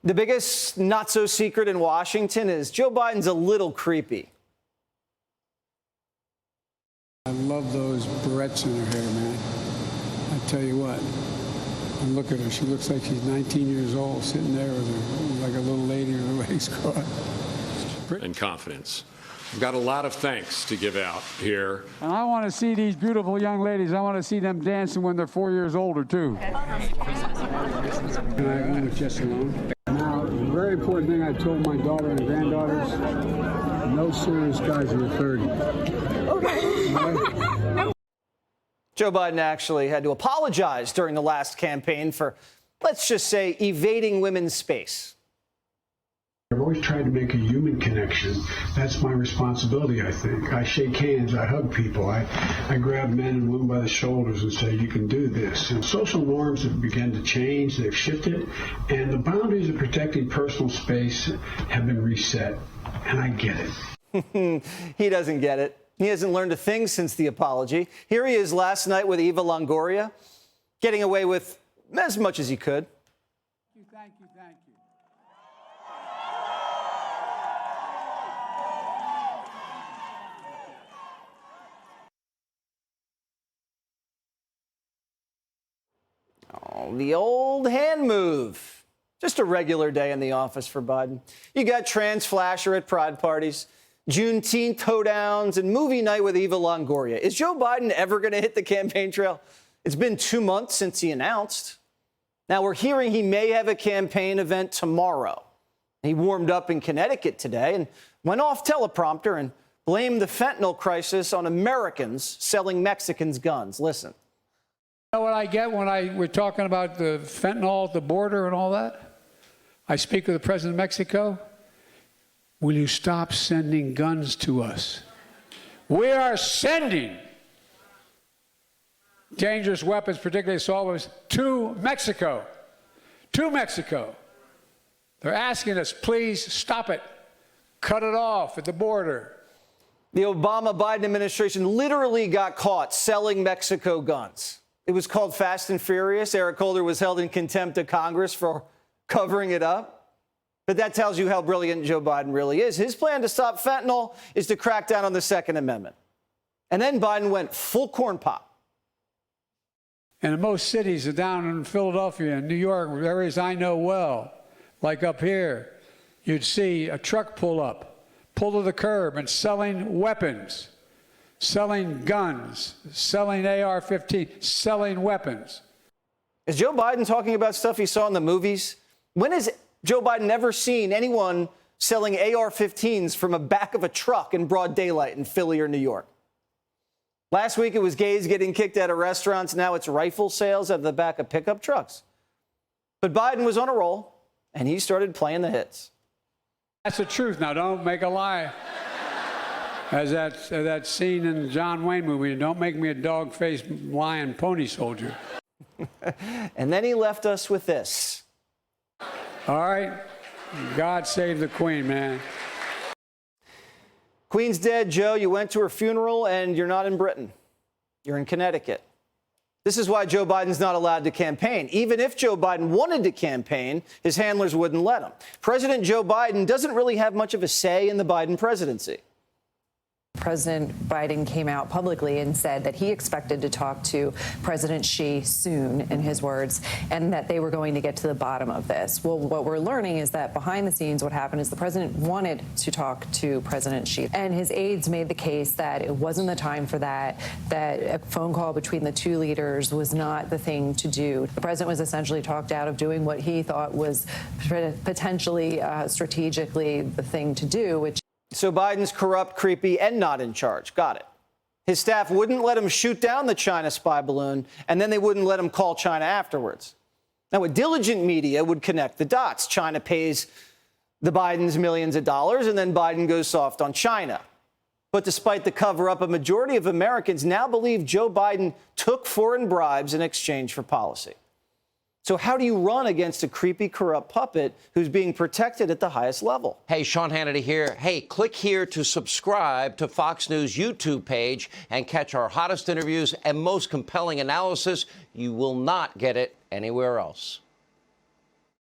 The biggest not-so-secret in Washington is Joe Biden's a little creepy. I love those barrettes in her hair, man. I tell you what, and look at her. She looks like she's 19 years old, sitting there with her, like a little lady with her legs crossed. And confidence. I've got a lot of thanks to give out here. And I want to see these beautiful young ladies. I want to see them dancing when they're 4 years older, too. And I'm with Jesse alone. Now, the very important thing I told my daughter and granddaughters, no serious guys who are 30. Okay. Joe Biden actually had to apologize during the last campaign for, let's just say, evading women's space. I've always tried to make a human connection. That's my responsibility, I think. I shake hands, I hug people, I grab men and women by the shoulders and say, you can do this. And social norms have begun to change, they've shifted, and the boundaries of protecting personal space have been reset. And I get it. He doesn't get it. He hasn't learned a thing since the apology. Here he is last night with Eva Longoria, getting away with as much as he could. Thank you, thank you. Oh, the old hand move. Just a regular day in the office for Biden. You got trans flasher at pride parties, Juneteenth hoedowns, and movie night with Eva Longoria. Is Joe Biden ever going to hit the campaign trail? It's been 2 months since he announced. Now we're hearing he may have a campaign event tomorrow. He warmed up in Connecticut today and went off teleprompter and blamed the fentanyl crisis on Americans selling Mexicans guns. Listen. You know what I get when we're talking about the fentanyl at the border and all that? I speak with the president of Mexico. Will you stop sending guns to us? We are sending dangerous weapons, particularly assault weapons, to Mexico. To Mexico. They're asking us, please stop it. Cut it off at the border. The Obama-Biden administration literally got caught selling Mexico guns. It was called Fast and Furious. Eric Holder was held in contempt of Congress for covering it up. But that tells you how brilliant Joe Biden really is. His plan to stop fentanyl is to crack down on the Second Amendment. And then Biden went full corn pop. And in most cities down in Philadelphia and New York, areas I know well, like up here, you'd see a truck pull to the curb and selling weapons, selling guns, selling AR-15, selling weapons. Is Joe Biden talking about stuff he saw in the movies? When has Joe Biden ever seen anyone selling AR-15s from the back of a truck in broad daylight in Philly or New York? Last week it was gays getting kicked out of restaurants. Now it's rifle sales out of the back of pickup trucks. But Biden was on a roll, and he started playing the hits. That's the truth. Now, don't make a lie. As that scene in the John Wayne movie, don't make me a dog-faced lion pony soldier. And then he left us with this. All right. God save the Queen, man. Queen's dead, Joe. You went to her funeral, and you're not in Britain. You're in Connecticut. This is why Joe Biden's not allowed to campaign. Even if Joe Biden wanted to campaign, his handlers wouldn't let him. President Joe Biden doesn't really have much of a say in the Biden presidency. President Biden came out publicly and said that he expected to talk to President Xi soon, in his words, and that they were going to get to the bottom of this. Well, what we're learning is that behind the scenes, what happened is the president wanted to talk to President Xi, and his aides made the case that it wasn't the time for that, that a phone call between the two leaders was not the thing to do. The president was essentially talked out of doing what he thought was potentially strategically the thing to do, which So Biden's corrupt, creepy, and not in charge. Got it. His staff wouldn't let him shoot down the China spy balloon, and then they wouldn't let him call China afterwards. Now, a diligent media would connect the dots. China pays the Bidens millions of dollars, and then Biden goes soft on China. But despite the cover-up, a majority of Americans now believe Joe Biden took foreign bribes in exchange for policy. So how do you run against a creepy, corrupt puppet who's being protected at the highest level? Hey, Sean Hannity here. Hey, click here to subscribe to Fox News YouTube page and catch our hottest interviews and most compelling analysis. You will not get it anywhere else.